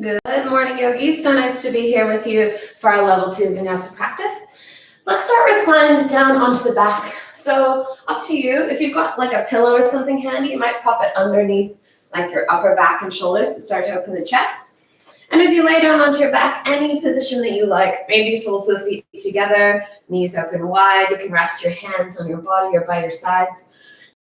Good morning, yogis. So nice to be here with you for our level 2 Vinyasa practice. Let's start reclined down onto the back. So up to you. If you've got like a pillow or something handy, you might pop it underneath like your upper back and shoulders to start to open the chest. And as you lay down onto your back, any position that you like, maybe soles of the feet together, knees open wide. You can rest your hands on your body or by your sides.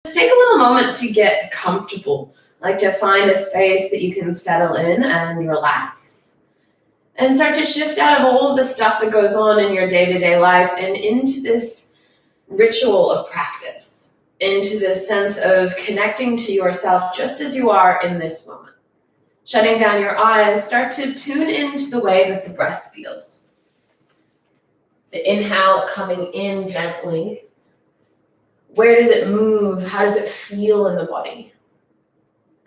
Just take a little moment to get comfortable, like to find a space that you can settle in and relax. And start to shift out of all of the stuff that goes on in your day-to-day life and into this ritual of practice, into this sense of connecting to yourself just as you are in this moment. Shutting down your eyes, start to tune into the way that the breath feels. The inhale coming in gently. Where does it move? How does it feel in the body?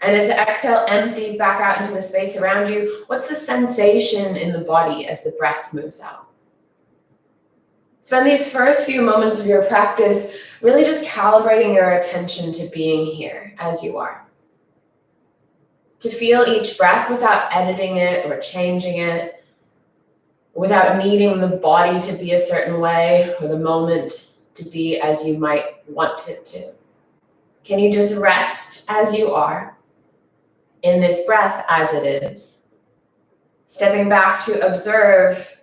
And as the exhale empties back out into the space around you, what's the sensation in the body as the breath moves out? Spend these first few moments of your practice really just calibrating your attention to being here as you are. To feel each breath without editing it or changing it, without needing the body to be a certain way or the moment to be as you might want it to. Can you just rest as you are? In this breath as it is, stepping back to observe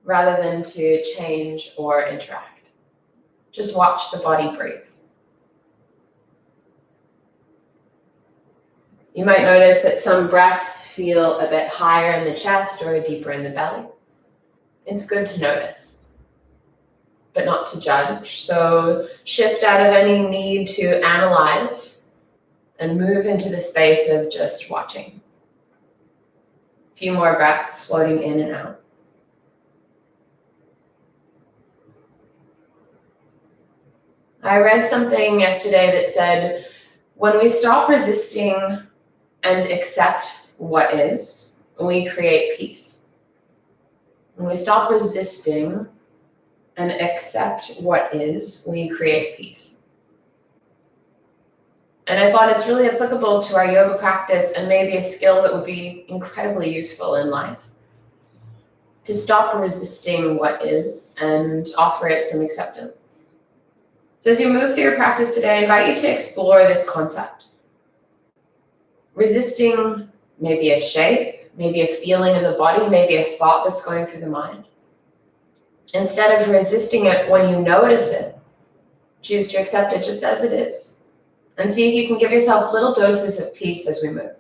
rather than to change or interact. Just watch the body breathe. You might notice that some breaths feel a bit higher in the chest or deeper in the belly. It's good to notice, but not to judge. So shift out of any need to analyze and move into the space of just watching. A few more breaths floating in and out. I read something yesterday that said, when we stop resisting and accept what is, we create peace. When we stop resisting and accept what is, we create peace. And I thought it's really applicable to our yoga practice and maybe a skill that would be incredibly useful in life. To stop resisting what is and offer it some acceptance. So as you move through your practice today, I invite you to explore this concept. Resisting maybe a shape, maybe a feeling in the body, maybe a thought that's going through the mind. Instead of resisting it when you notice it, choose to accept it just as it is. And see if you can give yourself little doses of peace as we move.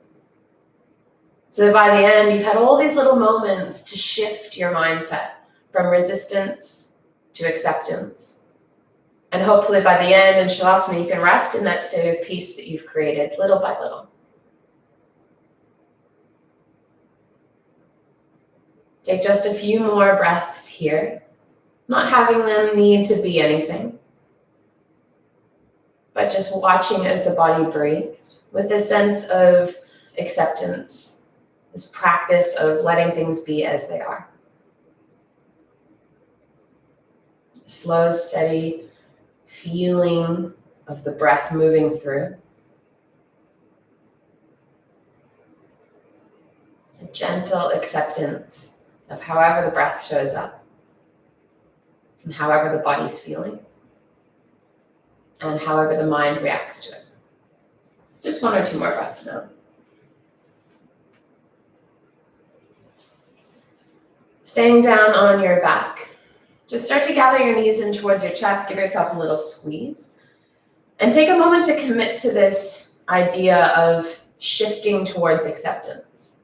So that by the end, you've had all these little moments to shift your mindset from resistance to acceptance. And hopefully by the end in Shavasana, you can rest in that state of peace that you've created little by little. Take just a few more breaths here, not having them need to be anything. But just watching as the body breathes with this sense of acceptance, this practice of letting things be as they are. Slow, steady feeling of the breath moving through. A gentle acceptance of however the breath shows up and however the body's feeling. And however the mind reacts to it. Just one or two more breaths now. Staying down on your back. Just start to gather your knees in towards your chest. Give yourself a little squeeze. And take a moment to commit to this idea of shifting towards acceptance.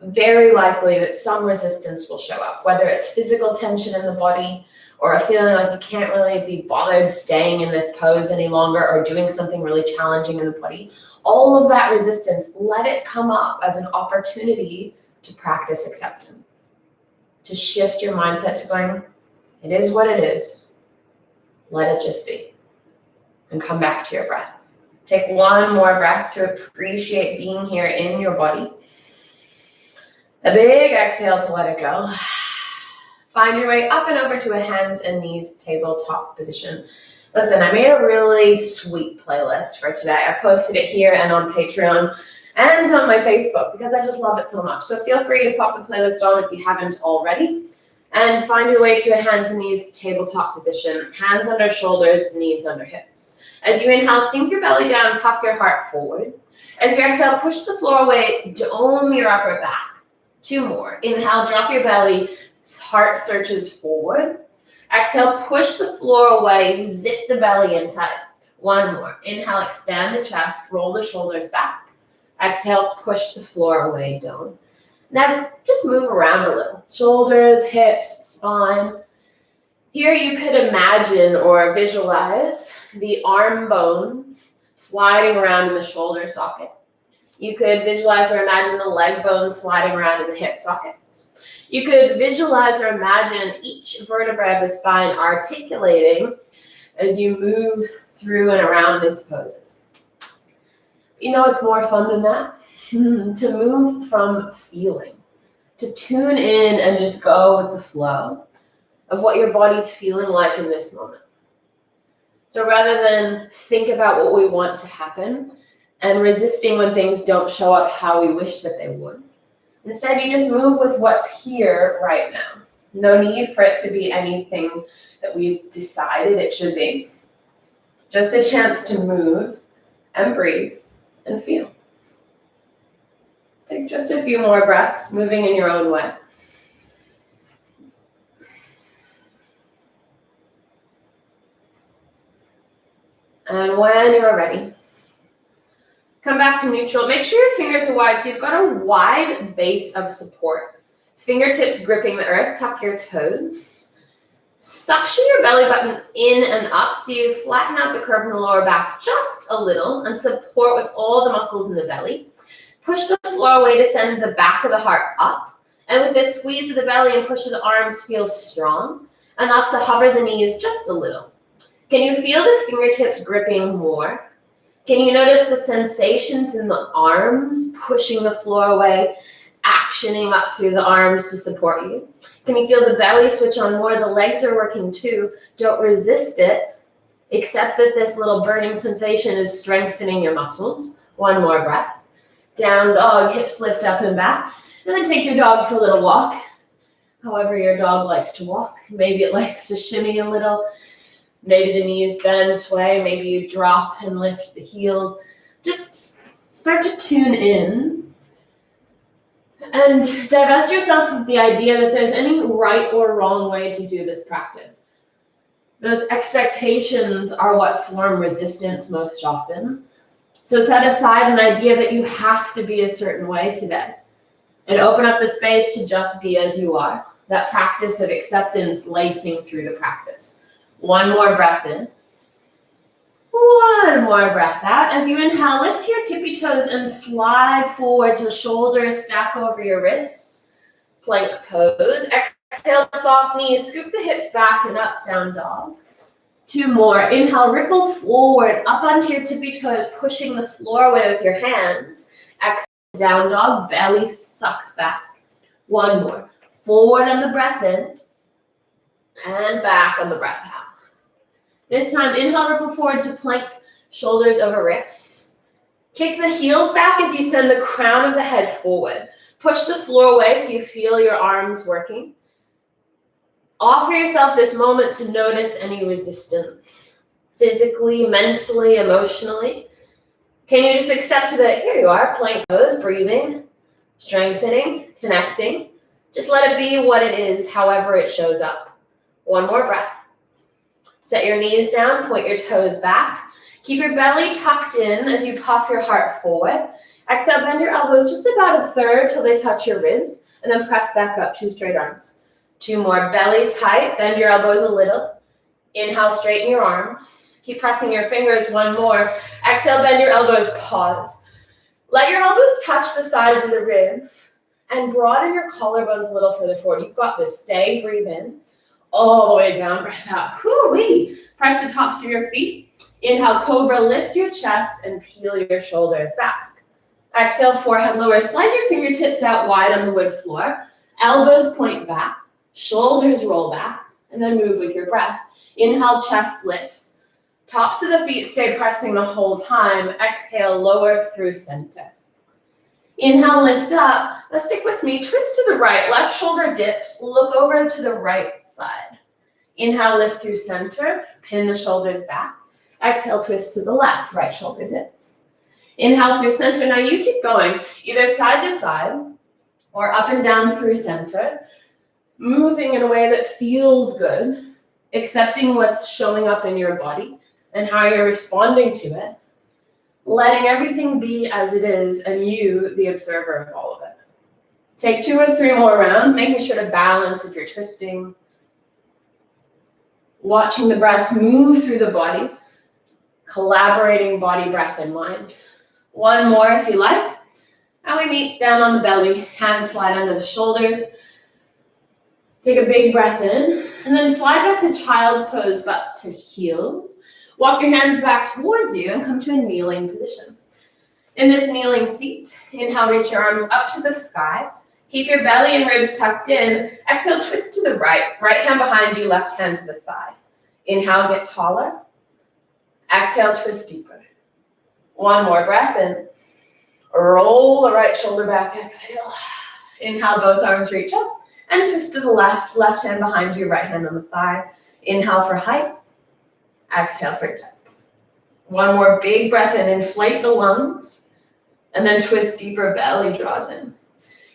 Very likely that some resistance will show up, whether it's physical tension in the body, or a feeling like you can't really be bothered staying in this pose any longer or doing something really challenging in the body. All of that resistance, let it come up as an opportunity to practice acceptance. To shift your mindset to going, it is what it is. Let it just be. And come back to your breath. Take one more breath to appreciate being here in your body. A big exhale to let it go. Find your way up and over to a hands and knees tabletop position. Listen, I made a really sweet playlist for today. I've posted it here and on Patreon. and on my Facebook because I just love it so much. So feel free to pop the playlist on if you haven't already. And find your way to a hands and knees tabletop position, hands under shoulders, knees under hips. As you inhale, sink your belly down, puff your heart forward. As you exhale, push the floor away, dome your upper back. 2 more. Inhale, drop your belly, heart searches forward. Exhale, push the floor away, zip the belly in tight. 1 more. Inhale, expand the chest, roll the shoulders back. Exhale, push the floor away, dome. Now, just move around a little. Shoulders, hips, spine. Here you could imagine or visualize the arm bones sliding around in the shoulder socket. You could visualize or imagine the leg bones sliding around in the hip sockets. You could visualize or imagine each vertebra of the spine articulating as you move through and around these poses. You know what's more fun than that? To move from feeling, to tune in and just go with the flow of what your body's feeling like in this moment. So rather than think about what we want to happen and resisting when things don't show up how we wish that they would, instead you just move with what's here right now. No need for it to be anything that we've decided it should be. Just a chance to move and breathe and feel. Take just a few more breaths, moving in your own way. And when you're ready, come back to neutral. Make sure your fingers are wide so you've got a wide base of support. Fingertips gripping the earth, tuck your toes. Suction your belly button in and up so you flatten out the curve in the lower back just a little and support with all the muscles in the belly. Push the floor away to send the back of the heart up. And with this squeeze of the belly and push of the arms, feel strong, enough to hover the knees just a little. Can you feel the fingertips gripping more? Can you notice the sensations in the arms, pushing the floor away, actioning up through the arms to support you? Can you feel the belly switch on more? The legs are working too. Don't resist it. Accept that this little burning sensation is strengthening your muscles. 1 more breath. Down dog, hips lift up and back. And then take your dog for a little walk. However your dog likes to walk. Maybe it likes to shimmy a little. Maybe the knees bend, sway. Maybe you drop and lift the heels. Just start to tune in. And divest yourself of the idea that there's any right or wrong way to do this practice. Those expectations are what form resistance most often. So set aside an idea that you have to be a certain way today and open up the space to just be as you are. That practice of acceptance lacing through the practice. 1 more breath in. 1 more breath out. As you inhale, lift your tippy toes and slide forward till shoulders stack over your wrists. Plank pose. Exhale, soft knees. Scoop the hips back and up, down dog. 2 more. Inhale, ripple forward, up onto your tippy toes, pushing the floor away with your hands. Exhale, down dog, belly sucks back. 1 more. Forward on the breath in, and back on the breath out. This time, inhale, ripple forward to plank, shoulders over wrists. Kick the heels back as you send the crown of the head forward. Push the floor away so you feel your arms working. Offer yourself this moment to notice any resistance, physically, mentally, emotionally. Can you just accept that here you are, plank pose, breathing, strengthening, connecting. Just let it be what it is, however it shows up. 1 more breath. Set your knees down, point your toes back. Keep your belly tucked in as you puff your heart forward. Exhale, bend your elbows just about 1/3 till they touch your ribs, and then press back up, 2 straight arms. 2 more, belly tight, bend your elbows a little. Inhale, straighten your arms. Keep pressing your fingers, 1 more. Exhale, bend your elbows, pause. Let your elbows touch the sides of the ribs and broaden your collarbones a little further forward. You've got this, stay, breathe in. All the way down, breath out. Whoo-wee. Press the tops of your feet. Inhale, cobra, lift your chest and peel your shoulders back. Exhale, forehead lower. Slide your fingertips out wide on the wood floor. Elbows point back. Shoulders roll back. And then move with your breath. Inhale, chest lifts. Tops of the feet stay pressing the whole time. Exhale, lower through center. Inhale, lift up. Now stick with me. Twist to the right. Left shoulder dips. Look over to the right side. Inhale, lift through center. Pin the shoulders back. Exhale, twist to the left. Right shoulder dips. Inhale through center. Now you keep going, either side to side or up and down through center, moving in a way that feels good, accepting what's showing up in your body and how you're responding to it, letting everything be as it is and you, the observer of all of it. Take 2 or 3 more rounds, making sure to balance if you're twisting, watching the breath move through the body, collaborating body, breath, and mind. 1 more if you like. And we meet down on the belly, hands slide under the shoulders. Take a big breath in, and then slide back to child's pose, butt to heels. Walk your hands back towards you and come to a kneeling position. In this kneeling seat, inhale, reach your arms up to the sky. Keep your belly and ribs tucked in. Exhale, twist to the right. Right hand behind you, left hand to the thigh. Inhale, get taller. Exhale, twist deeper. 1 more breath in. Roll the right shoulder back, exhale. Inhale, both arms reach up and twist to the left. Left hand behind you, right hand on the thigh. Inhale for height. Exhale for depth. 1 more big breath in, inflate the lungs, and then twist deeper, belly draws in.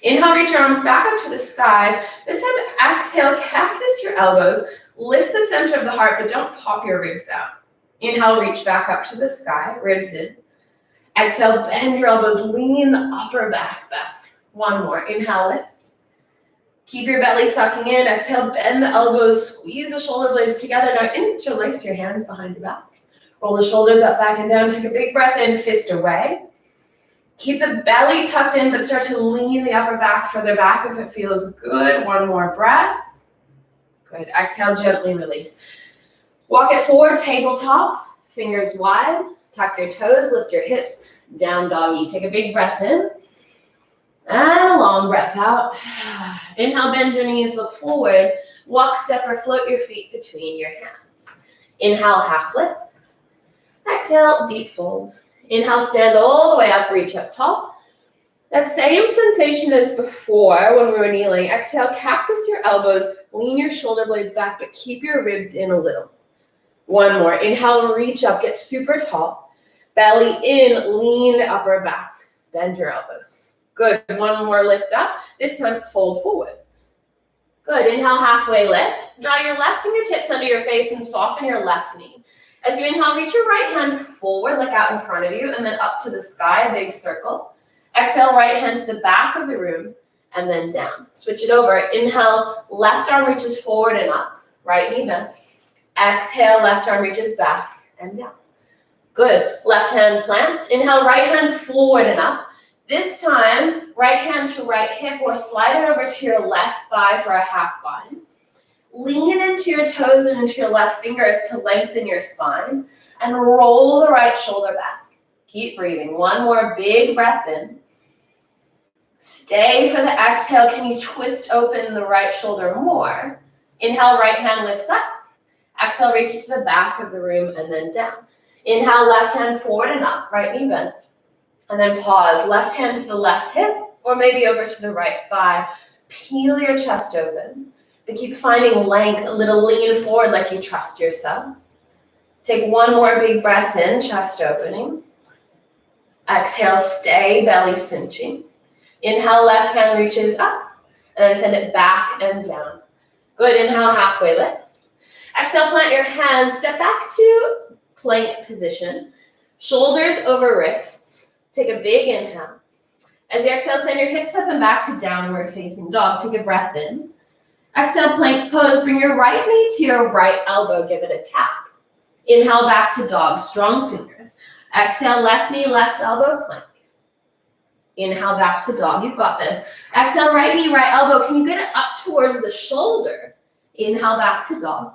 Inhale, reach your arms back up to the sky. This time, exhale, cactus your elbows, lift the center of the heart, but don't pop your ribs out. Inhale, reach back up to the sky, ribs in. Exhale, bend your elbows, lean the upper back. 1 more, inhale, lift. Keep your belly sucking in. Exhale, bend the elbows, squeeze the shoulder blades together. Now interlace your hands behind your back. Roll the shoulders up, back, and down. Take a big breath in, fist away. Keep the belly tucked in, but start to lean the upper back further back if it feels good. 1 more breath. Good. Exhale, gently release. Walk it forward, tabletop, fingers wide. Tuck your toes, lift your hips, down doggy. Take a big breath in. And a long breath out. Inhale, bend your knees, look forward. Walk, step, or float your feet between your hands. Inhale, half lift. Exhale, deep fold. Inhale, stand all the way up, reach up tall. That same sensation as before when we were kneeling. Exhale, cactus your elbows, lean your shoulder blades back, but keep your ribs in a little. 1 more. Inhale, reach up, get super tall. Belly in, lean the upper back. Bend your elbows. Good. 1 more, lift up. This time, fold forward. Good. Inhale, halfway lift. Draw your left fingertips under your face and soften your left knee. As you inhale, reach your right hand forward, look out in front of you, and then up to the sky, a big circle. Exhale, right hand to the back of the room, and then down. Switch it over. Inhale, left arm reaches forward and up. Right knee bent. Exhale, left arm reaches back and down. Good. Left hand plants. Inhale, right hand forward and up. This time, right hand to right hip, or slide it over to your left thigh for a half bind. Lean into your toes and into your left fingers to lengthen your spine, and roll the right shoulder back. Keep breathing. 1 more big breath in. Stay for the exhale. Can you twist open the right shoulder more? Inhale, right hand lifts up. Exhale, reach it to the back of the room and then down. Inhale, left hand forward and up, right knee bent. And then pause, left hand to the left hip, or maybe over to the right thigh. Peel your chest open, but keep finding length, a little lean forward like you trust yourself. Take 1 more big breath in, chest opening. Exhale, stay, belly cinching. Inhale, left hand reaches up, and then send it back and down. Good, inhale, halfway lift. Exhale, plant your hands, step back to plank position. Shoulders over wrists. Take a big inhale. As you exhale, send your hips up and back to downward facing dog. Take a breath in. Exhale, plank pose. Bring your right knee to your right elbow. Give it a tap. Inhale, back to dog. Strong fingers. Exhale, left knee, left elbow, plank. Inhale, back to dog. You've got this. Exhale, right knee, right elbow. Can you get it up towards the shoulder? Inhale, back to dog.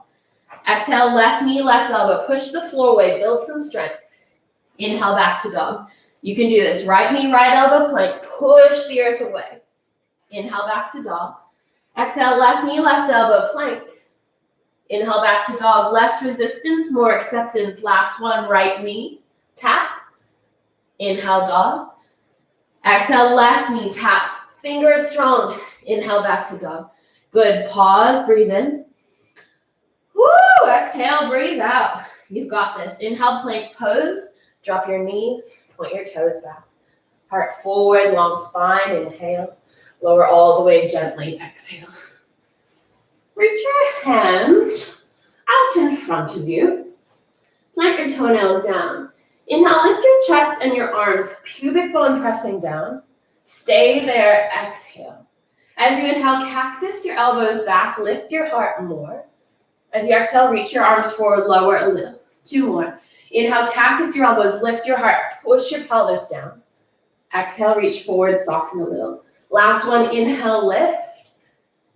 Exhale, left knee, left elbow. Push the floor away. Build some strength. Inhale, back to dog. You can do this. Right knee, right elbow, plank. Push the earth away. Inhale, back to dog. Exhale, left knee, left elbow, plank. Inhale, back to dog. Less resistance, more acceptance. Last one, right knee, tap. Inhale, dog. Exhale, left knee tap. Fingers strong. Inhale, back to dog. Good. Pause, breathe in. Woo! Exhale, breathe out. You've got this. Inhale, plank pose. Drop your knees. Point your toes back. Heart forward, long spine. Inhale. Lower all the way gently. Exhale. Reach your hands out in front of you. Plant your toenails down. Inhale, lift your chest and your arms. Pubic bone pressing down. Stay there. Exhale. As you inhale, cactus your elbows back. Lift your heart more. As you exhale, reach your arms forward, lower a little. 2 more. Inhale, cactus your elbows, lift your heart, push your pelvis down. Exhale, reach forward, soften a little. Last one, inhale, lift.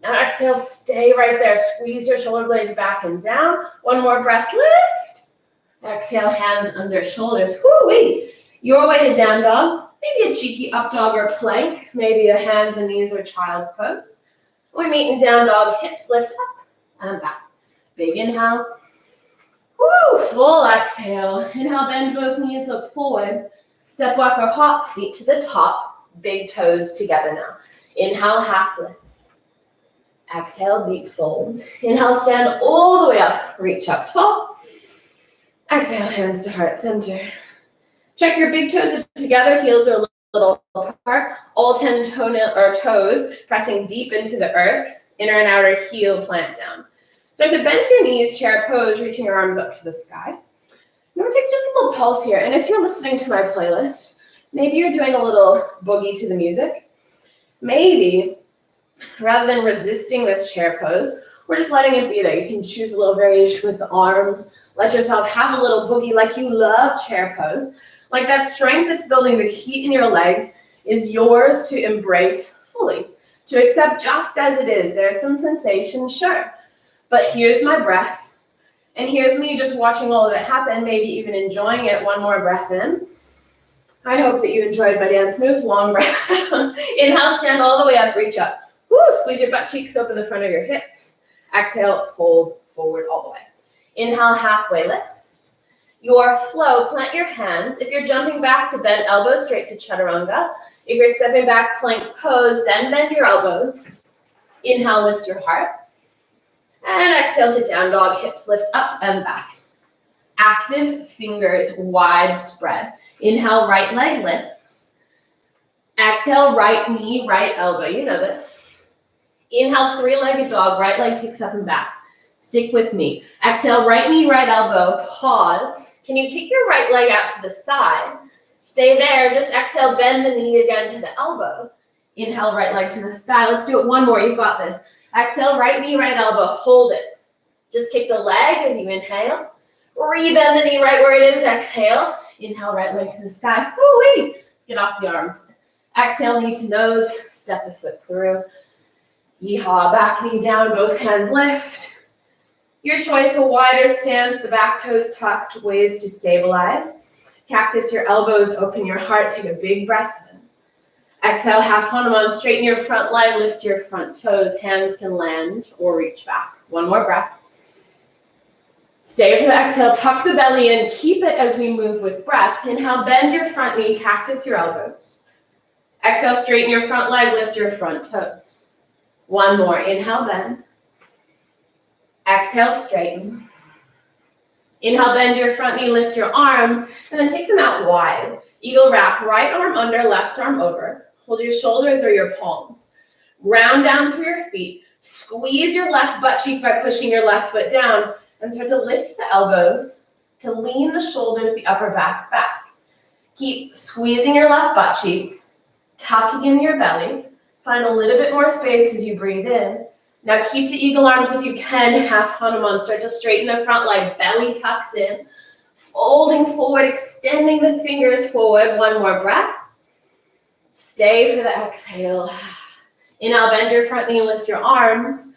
Now exhale, stay right there. Squeeze your shoulder blades back and down. One more breath, lift. Exhale, hands under shoulders. Woo-wee. Your way to down dog. Maybe a cheeky up dog or plank. Maybe a hands and knees or child's pose. We meet in down dog, hips lift up and back. Big inhale. Woo, full exhale. Inhale, bend both knees, look forward. Step, walk, or hop, feet to the top. Big toes together now. Inhale, half lift. Exhale, deep fold. Inhale, stand all the way up. Reach up tall. Exhale, hands to heart center. Check your big toes together. Heels are a little apart. All 10 toes pressing deep into the earth. Inner and outer heel plant down. Start to bend your knees, chair pose, reaching your arms up to the sky. I'm going to take just a little pulse here. And if you're listening to my playlist, maybe you're doing a little boogie to the music. Maybe, rather than resisting this chair pose, we're just letting it be there. You can choose a little variation with the arms. Let yourself have a little boogie like you love chair pose. Like that strength that's building the heat in your legs is yours to embrace fully, to accept just as it is. There's some sensation, sure. But here's my breath, and here's me just watching all of it happen, maybe even enjoying it. One more breath in. I hope that you enjoyed my dance moves. Long breath. Inhale, stand all the way up, reach up. Woo, squeeze your butt cheeks open the front of your hips. Exhale, fold forward all the way. Inhale, halfway lift. Your flow, plant your hands. If you're jumping back to bend elbows straight to chaturanga. If you're stepping back, plank pose, then bend your elbows. Inhale, lift your heart. And exhale to down dog, hips lift up and back. Active fingers wide spread. Inhale, right leg lifts. Exhale, right knee, right elbow. You know this. Inhale, 3-legged dog, right leg kicks up and back. Stick with me. Exhale, right knee, right elbow, pause. Can you kick your right leg out to the side? Stay there, just exhale, bend the knee again to the elbow. Inhale, right leg to the sky. Let's do it one more, you've got this. Exhale, right knee, right elbow, hold it. Just kick the leg as you inhale. Re-bend the knee right where it is, exhale. Inhale, right leg to the sky. Woo-wee. Let's get off the arms. Exhale, knee to nose, step the foot through. Yeehaw, back knee down, both hands lift. Your choice, a wider stance, the back toes tucked, ways to stabilize. Cactus your elbows, open your heart, take a big breath in. Exhale, half Hanuman, straighten your front leg, lift your front toes. Hands can land or reach back. One more breath. Stay for the exhale, tuck the belly in, keep it as we move with breath. Inhale, bend your front knee, cactus your elbows. Exhale, straighten your front leg, lift your front toes. One more, inhale, bend. Exhale, straighten. Inhale, bend your front knee, lift your arms, and then take them out wide. Eagle wrap, right arm under, left arm over. Hold your shoulders or your palms. Ground down through your feet. Squeeze your left butt cheek by pushing your left foot down, and start to lift the elbows, to lean the shoulders, the upper back, back. Keep squeezing your left butt cheek, tucking in your belly. Find a little bit more space as you breathe in. Now keep the eagle arms if you can, half Hanuman. Start to straighten the front leg, belly tucks in. Folding forward, extending the fingers forward. One more breath. Stay for the exhale. Inhale, bend your front knee, lift your arms.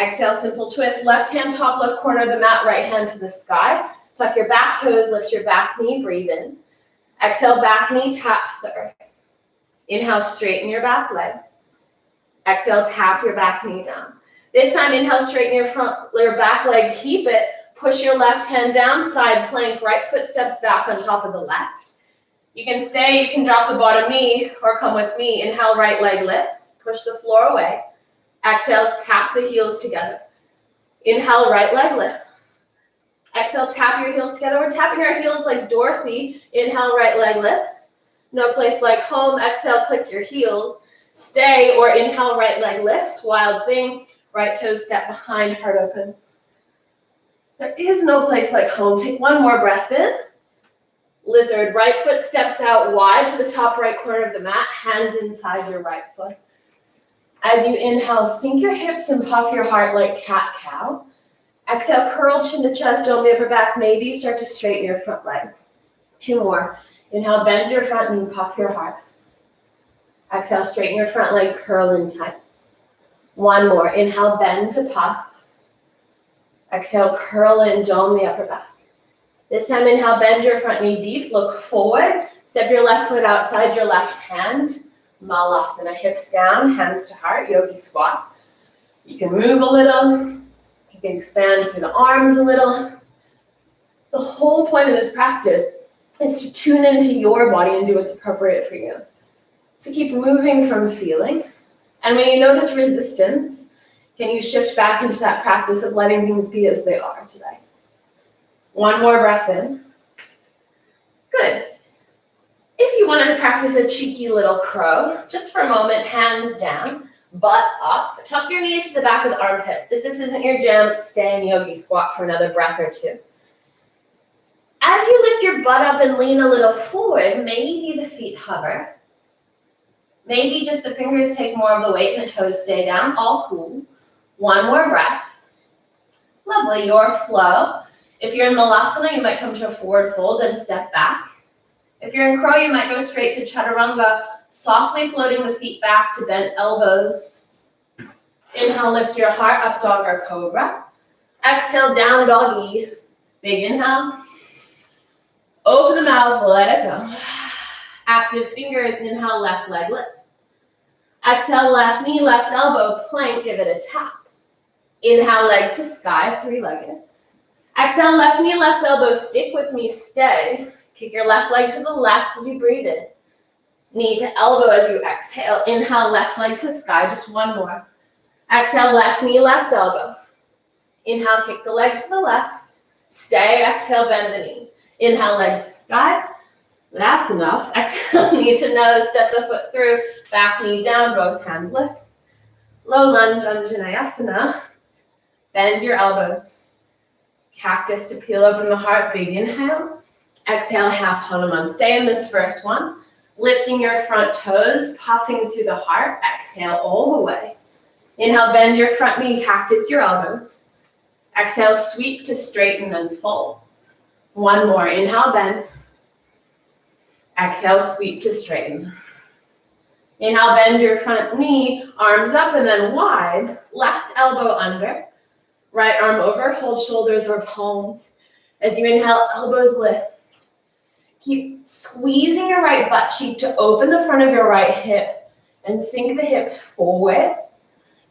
Exhale, simple twist. Left hand top left corner of the mat, right hand to the sky. Tuck your back toes, lift your back knee, breathe in. Exhale, back knee taps the earth. Inhale, straighten your back leg. Exhale, tap your back knee down. This time, inhale, straighten your back leg, keep it. Push your left hand down, side plank, right foot steps back on top of the left. You can stay, you can drop the bottom knee, or come with me. Inhale, right leg lifts. Push the floor away. Exhale, tap the heels together. Inhale, right leg lifts. Exhale, tap your heels together. We're tapping our heels like Dorothy. Inhale, right leg lifts. No place like home. Exhale, click your heels. Stay, or inhale, right leg lifts. Wild thing. Right toes step behind, heart opens. There is no place like home. Take one more breath in. Lizard, right foot steps out wide to the top right corner of the mat. Hands inside your right foot. As you inhale, sink your hips and puff your heart like cat-cow. Exhale, curl chin to chest, dome the upper back. Maybe start to straighten your front leg. 2 more. Inhale, bend your front knee, puff your heart. Exhale, straighten your front leg, curl in tight. 1 more. Inhale, bend to puff. Exhale, curl in, dome the upper back. This time, inhale, bend your front knee deep, look forward. Step your left foot outside your left hand. Malasana, hips down, hands to heart, yogi squat. You can move a little. You can expand through the arms a little. The whole point of this practice is to tune into your body and do what's appropriate for you. So keep moving from feeling. And when you notice resistance, can you shift back into that practice of letting things be as they are today? 1 more breath in. Good. If you want to practice a cheeky little crow, just for a moment, hands down, butt up. Tuck your knees to the back of the armpits. If this isn't your jam, stay in yogi squat for another breath or 2. As you lift your butt up and lean a little forward, maybe the feet hover. Maybe just the fingers take more of the weight and the toes stay down. All cool. 1 more breath. Lovely, your flow. If you're in Malasana, you might come to a forward fold and step back. If you're in crow, you might go straight to chaturanga, softly floating the feet back to bent elbows. Inhale, lift your heart, up dog or cobra. Exhale, down doggy. Big inhale. Open the mouth, let it go. Active fingers, inhale, left leg lifts. Exhale, left knee, left elbow, plank, give it a tap. Inhale, leg to sky, 3-legged. Exhale, left knee, left elbow, stick with me, stay. Kick your left leg to the left as you breathe in. Knee to elbow as you exhale. Inhale, left leg to sky, just 1 more. Exhale, left knee, left elbow. Inhale, kick the leg to the left. Stay, exhale, bend the knee. Inhale, leg to sky. That's enough. Exhale, knee to nose, step the foot through. Back knee down, both hands lift. Low lunge, Anjaneyasana. Bend your elbows. Cactus to peel open the heart, big inhale. Exhale, half Hanuman. Stay in this first one. Lifting your front toes, puffing through the heart. Exhale all the way. Inhale, bend your front knee, cactus your elbows. Exhale, sweep to straighten and fold. 1 more. Inhale, bend. Exhale, sweep to straighten. Inhale, bend your front knee, arms up and then wide. Left elbow under. Right arm over, hold shoulders or palms. As you inhale, elbows lift. Keep squeezing your right butt cheek to open the front of your right hip and sink the hips forward.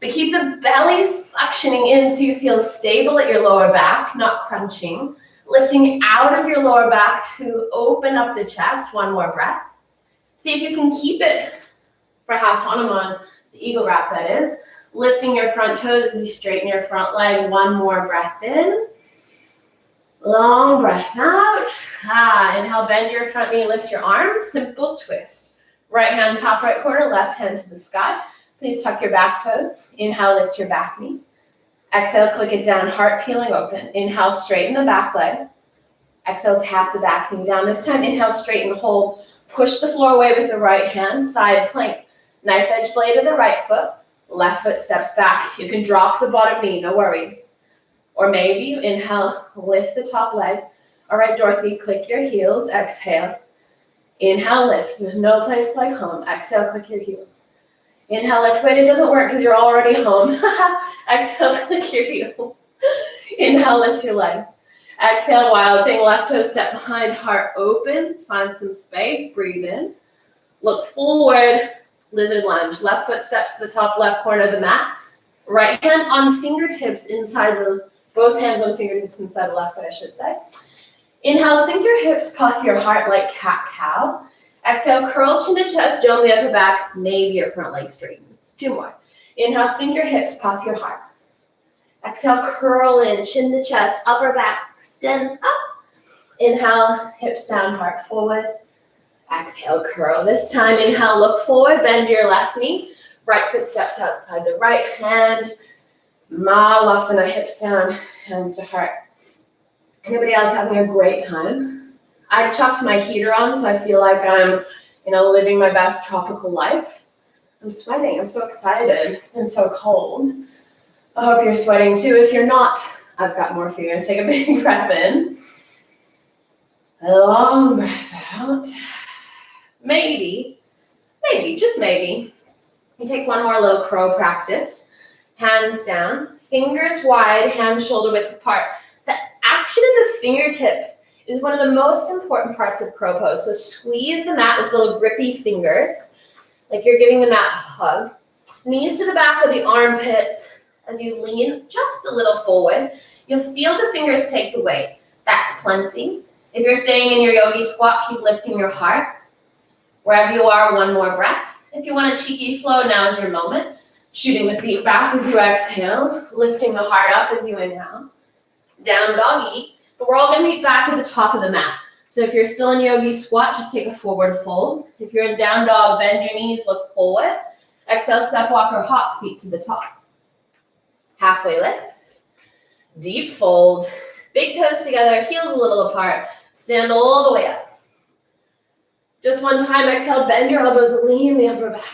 But keep the belly suctioning in so you feel stable at your lower back, not crunching. Lifting out of your lower back to open up the chest. 1 more breath. See if you can keep it for half Hanuman, the eagle wrap that is. Lifting your front toes as you straighten your front leg. 1 more breath in. Long breath out. Inhale, bend your front knee, lift your arms. Simple twist. Right hand, top right corner, left hand to the sky. Please tuck your back toes. Inhale, lift your back knee. Exhale, click it down, heart peeling open. Inhale, straighten the back leg. Exhale, tap the back knee down. This time, inhale, straighten, hold. Push the floor away with the right hand, side plank. Knife edge blade of the right foot. Left foot steps back. You can drop the bottom knee, no worries. Or maybe you inhale, lift the top leg. All right, Dorothy, click your heels. Exhale. Inhale, lift. There's no place like home. Exhale, click your heels. Inhale, lift. Wait, it doesn't work because you're already home. Exhale, click your heels. Inhale, lift your leg. Exhale, wild thing. Left toe step behind, heart opens. Find some space. Breathe in. Look forward. Lizard lunge. Left foot steps to the top left corner of the mat. Right hand on fingertips inside the, both hands on fingertips inside the left foot, I should say. Inhale, sink your hips, puff your heart like cat-cow. Exhale, curl chin to chest, dome the upper back, maybe your front leg straightens. 2 more. Inhale, sink your hips, puff your heart. Exhale, curl in, chin to chest, upper back extends up. Inhale, hips down, heart forward. Exhale, curl. This time, inhale, look forward, bend your left knee. Right foot steps outside the right hand. Malasana, hips down, hands to heart. Anybody else having a great time? I chucked my heater on, so I feel like I'm, living my best tropical life. I'm sweating. I'm so excited. It's been so cold. I hope you're sweating too. If you're not, I've got more for you. Take a big breath in. A long breath out. Maybe, just maybe, you take one more little crow practice. Hands down, fingers wide, hands shoulder width apart. The action in the fingertips is one of the most important parts of crow pose. So squeeze the mat with little grippy fingers, like you're giving the mat a hug. Knees to the back of the armpits as you lean just a little forward. You'll feel the fingers take the weight. That's plenty. If you're staying in your yogi squat, keep lifting your heart. Wherever you are, one more breath. If you want a cheeky flow, now is your moment. Shooting the feet back as you exhale, lifting the heart up as you inhale. Down doggy, but we're all going to meet back at the top of the mat. So if you're still in yogi squat, just take a forward fold. If you're in down dog, bend your knees, look forward. Exhale, step walk or hop, feet to the top. Halfway lift. Deep fold. Big toes together, heels a little apart. Stand all the way up. Just one time, exhale, bend your elbows, lean the upper back,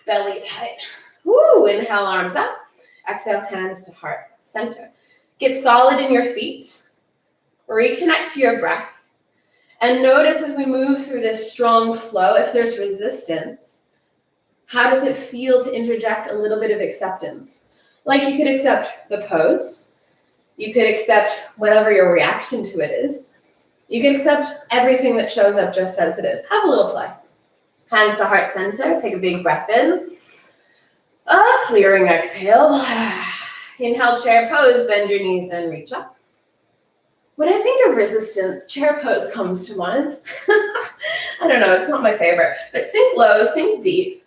belly tight. Woo, inhale, arms up. Exhale, hands to heart, center. Get solid in your feet. Reconnect to your breath. And notice as we move through this strong flow, if there's resistance, how does it feel to interject a little bit of acceptance? Like you could accept the pose. You could accept whatever your reaction to it is. You can accept everything that shows up just as it is. Have a little play. Hands to heart center. Take a big breath in. Clearing exhale. Inhale, chair pose. Bend your knees and reach up. When I think of resistance, chair pose comes to mind. I don't know, it's not my favorite. But sink low, sink deep.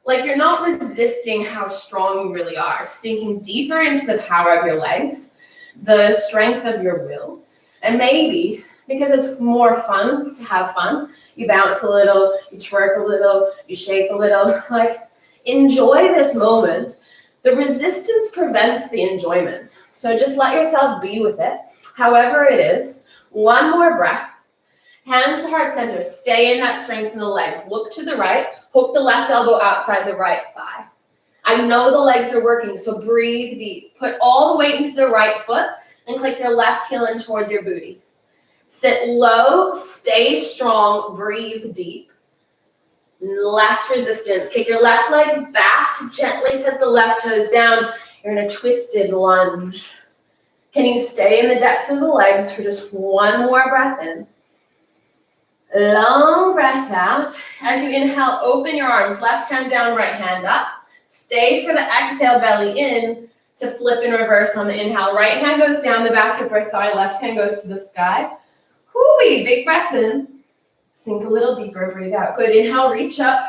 Like you're not resisting how strong you really are. Sinking deeper into the power of your legs, the strength of your will. And maybe, because it's more fun to have fun, you bounce a little, you twerk a little, you shake a little. Like, enjoy this moment. The resistance prevents the enjoyment. So just let yourself be with it, however it is. One more breath. Hands to heart center. Stay in that strength in the legs. Look to the right. Hook the left elbow outside the right thigh. I know the legs are working, so breathe deep. Put all the weight into the right foot and click your left heel in towards your booty. Sit low, stay strong, breathe deep. Less resistance. Kick your left leg back, gently set the left toes down. You're in a twisted lunge. Can you stay in the depth of the legs for just one more breath in? Long breath out. As you inhale, open your arms. Left hand down, right hand up. Stay for the exhale, belly in to flip and reverse on the inhale. Right hand goes down the back hip or thigh. Left hand goes to the sky. Hoo-wee, big breath in. Sink a little deeper, breathe out. Good, inhale, reach up.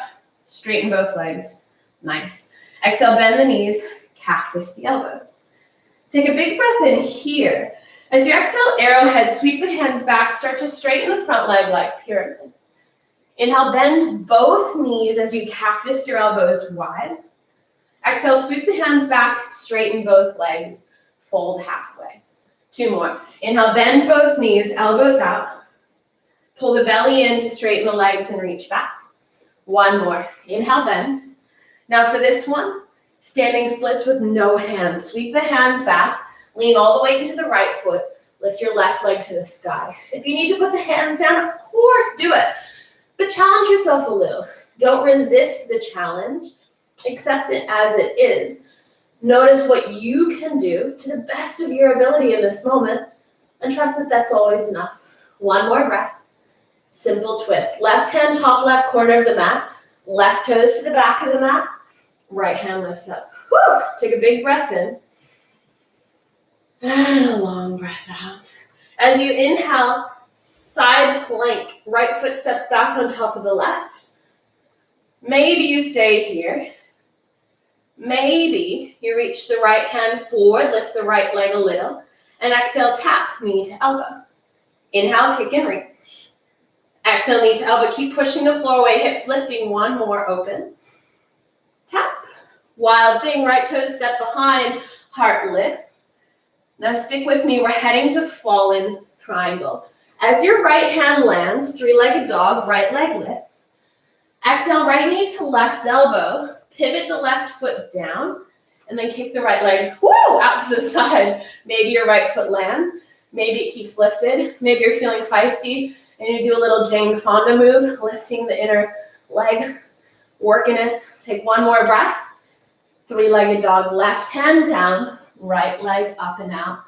Straighten both legs. Nice. Exhale, bend the knees. Cactus the elbows. Take a big breath in here. As you exhale, arrowhead, sweep the hands back. Start to straighten the front leg like pyramid. Inhale, bend both knees as you cactus your elbows wide. Exhale, sweep the hands back, straighten both legs, fold halfway. 2 more. Inhale, bend both knees, elbows out. Pull the belly in to straighten the legs and reach back. 1 more. Inhale, bend. Now for this one, standing splits with no hands. Sweep the hands back, lean all the way into the right foot, lift your left leg to the sky. If you need to put the hands down, of course, do it. But challenge yourself a little. Don't resist the challenge. Accept it as it is. Notice what you can do to the best of your ability in this moment, and trust that that's always enough. 1 more breath. Simple twist. Left hand, top left corner of the mat. Left toes to the back of the mat. Right hand lifts up. Woo! Take a big breath in. And a long breath out. As you inhale, Side plank, right foot steps back on top of the left. Maybe you stay here. Maybe you reach the right hand forward, lift the right leg a little, and exhale, tap knee to elbow. Inhale, kick and reach. Exhale, knee to elbow. Keep pushing the floor away, hips lifting. One more, open. Tap. Wild thing, right toes step behind, heart lifts. Now stick with me, we're heading to fallen triangle. As your right hand lands, three-legged dog, right leg lifts. Exhale, right knee to left elbow. Pivot the left foot down, and then kick the right leg, out to the side. Maybe your right foot lands. Maybe it keeps lifted. Maybe you're feeling feisty, and you do a little Jane Fonda move, lifting the inner leg, working it. Take one more breath. Three-legged dog, left hand down, right leg up and out.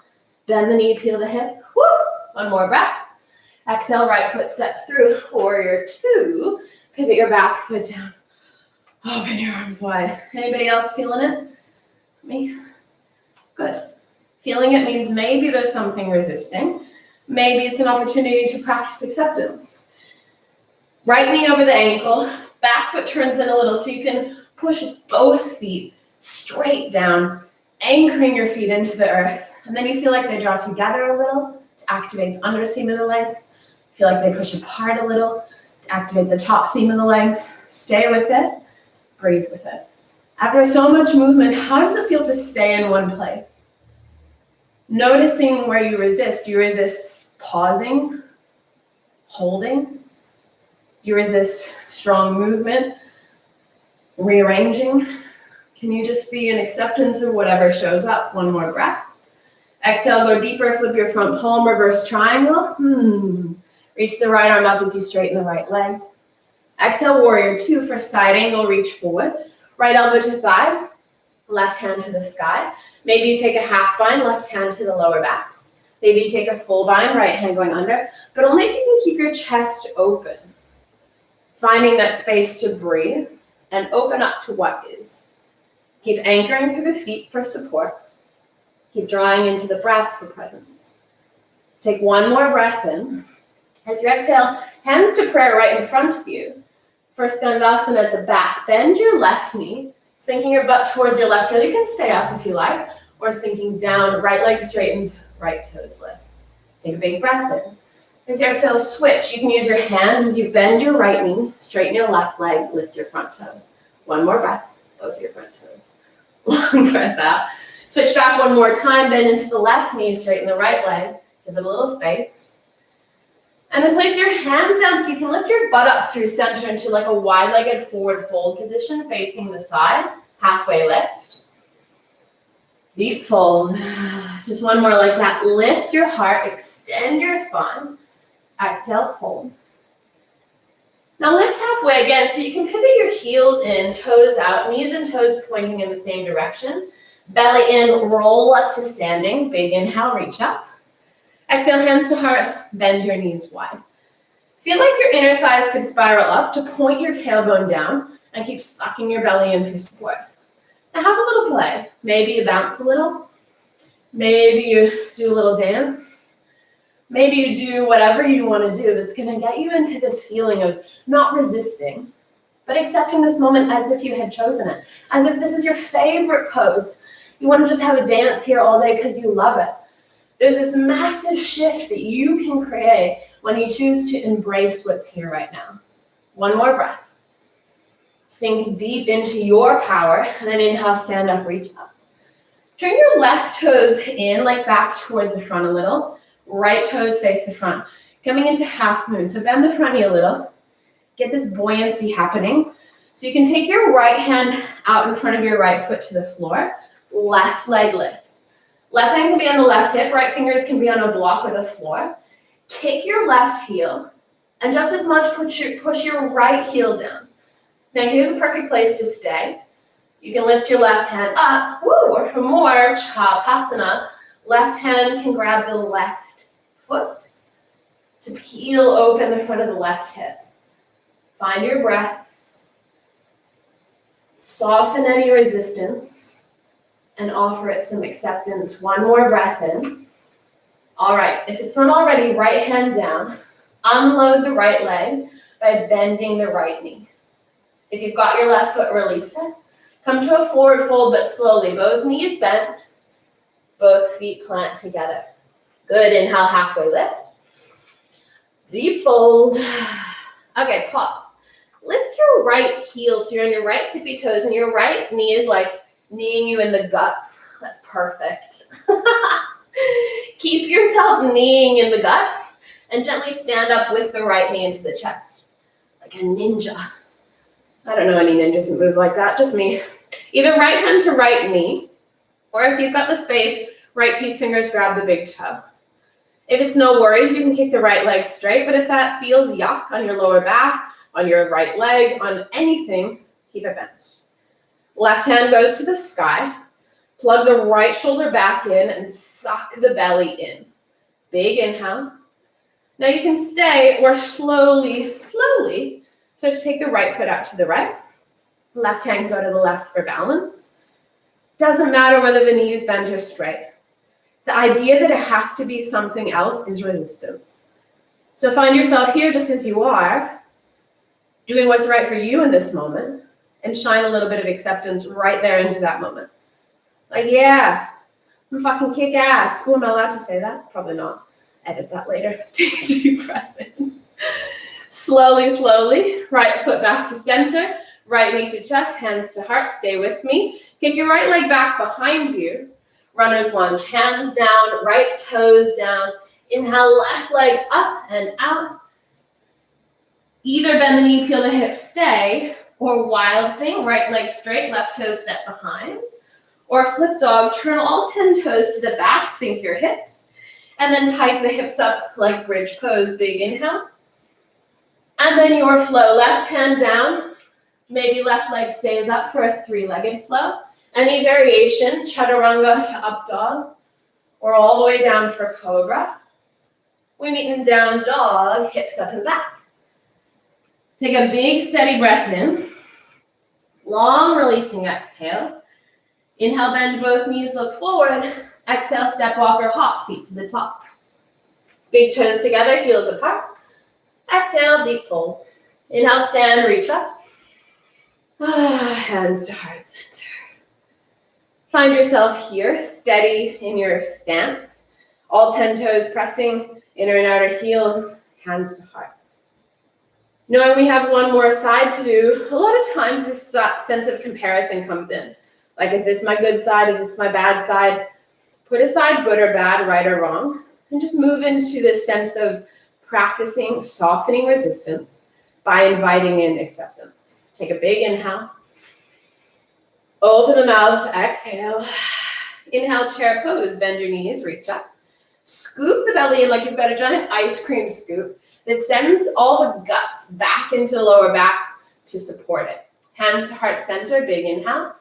Bend the knee, peel the hip. One more breath. Exhale, right foot steps through. Warrior two. Pivot your back foot down. Open your arms wide. Anybody else feeling it? Me? Good. Feeling it means maybe there's something resisting. Maybe it's an opportunity to practice acceptance. Right knee over the ankle. Back foot turns in a little so you can push both feet straight down, anchoring your feet into the earth. And then you feel like they draw together a little to activate the underseam of the legs. Feel like they push apart a little to activate the top seam of the legs. Stay with it. Breathe with it. After so much movement, how does it feel to stay in one place? Noticing where you resist. Do you resist pausing, holding? Do you resist strong movement, rearranging? Can you just be in acceptance of whatever shows up? One more breath. Exhale, go deeper, flip your front palm, reverse triangle. Reach the right arm up as you straighten the right leg. Exhale, warrior two for side angle, reach forward. Right elbow to thigh, left hand to the sky. Maybe you take a half bind, left hand to the lower back. Maybe you take a full bind, right hand going under, but only if you can keep your chest open. Finding that space to breathe and open up to what is. Keep anchoring through the feet for support. Keep drawing into the breath for presence. Take one more breath in. As you exhale, hands to prayer right in front of you. First Skandasana at the back. Bend your left knee, sinking your butt towards your left heel. You can stay up if you like, or sinking down, right leg straightens, right toes lift. Take a big breath in. As you exhale, switch. You can use your hands as you bend your right knee, straighten your left leg, lift your front toes. One more breath. Those are your front toes. Long breath out. Switch back one more time, bend into the left knee, straighten the right leg, give it a little space. And then place your hands down so you can lift your butt up through center into like a wide-legged forward fold position facing the side, halfway lift. Deep fold. Just one more like that. Lift your heart, extend your spine. Exhale, fold. Now lift halfway again so you can pivot your heels in, toes out, knees and toes pointing in the same direction. Belly in, roll up to standing. Big inhale, reach up. Exhale, hands to heart, bend your knees wide. Feel like your inner thighs could spiral up to point your tailbone down and keep sucking your belly in for support. Now have a little play. Maybe you bounce a little. Maybe you do a little dance. Maybe you do whatever you want to do that's going to get you into this feeling of not resisting, but accepting this moment as if you had chosen it, as if this is your favorite pose. You want to just have a dance here all day because you love it. There's this massive shift that you can create when you choose to embrace what's here right now. One more breath. Sink deep into your power, and then inhale, stand up, reach up. Turn your left toes in, like back towards the front a little. Right toes face the front. Coming into half moon. So bend the front knee a little. Get this buoyancy happening. So you can take your right hand out in front of your right foot to the floor. Left leg lifts. Left hand can be on the left hip. Right fingers can be on a block or the floor. Kick your left heel. And just as much push your right heel down. Now here's a perfect place to stay. You can lift your left hand up. Or for more, Chakrasana. Left hand can grab the left foot to peel open the front of the left hip. Find your breath. Soften any resistance and offer it some acceptance. One more breath in. All right, if it's not already, right hand down, Unload the right leg by bending the right knee. If you've got your left foot, release it. Come to a forward fold, but slowly. Both knees bent, both feet plant together. Good, inhale, halfway lift. Deep fold. Okay, pause. Lift your right heel so you're on your right tippy toes and your right knee is like kneeing you in the guts. That's perfect. Keep yourself kneeing in the guts and gently stand up with the right knee into the chest. Like a ninja. I don't know any ninjas that move like that, just me. Either right hand to right knee, or if you've got the space, right peace fingers grab the big toe. If it's no worries, you can kick the right leg straight, but if that feels yuck on your lower back, on your right leg, on anything, keep it bent. Left hand goes to the sky. Plug the right shoulder back in and suck the belly in. Big inhale. Now you can stay or slowly start to take the right foot out to the right. Left hand go to the left for balance. Doesn't matter whether the knee is bent or straight. The idea that it has to be something else is resistance. So find yourself here just as you are, doing what's right for you in this moment, and shine a little bit of acceptance right there into that moment. Like, yeah, I'm fucking kick ass. Who am I allowed to say that? Probably not. Edit that later. Take a deep breath in. Slowly, right foot back to center, right knee to chest, hands to heart. Stay with me. Kick your right leg back behind you. Runner's lunge, hands down, right toes down. Inhale, left leg up and out. Either bend the knee, peel the hips, stay, or wild thing, right leg straight, left toe step behind. Or flip dog, turn all 10 toes to the back, sink your hips, and then pike the hips up like bridge pose, big inhale. And then your flow, left hand down, maybe left leg stays up for a three-legged flow. Any variation, chaturanga to up dog, or all the way down for cobra. We meet in down dog, hips up and back. Take a big steady breath in, long releasing exhale. Inhale, bend both knees, look forward. Exhale, step, walk, or hop, feet to the top. Big toes together, heels apart. Exhale, deep fold. Inhale, stand, reach up. Hands to heart center. Find yourself here, steady in your stance. All 10 toes pressing, inner and outer heels, hands to heart. Knowing we have one more side to do, a lot of times this sense of comparison comes in. Like, is this my good side? Is this my bad side? Put aside good or bad, right or wrong, and just move into this sense of practicing softening resistance by inviting in acceptance. Take a big inhale. Open the mouth, exhale. Inhale, chair pose, bend your knees, reach up. Scoop the belly in like you've got a giant ice cream scoop that sends all the guts back into the lower back to support it. Hands to heart center, big inhale.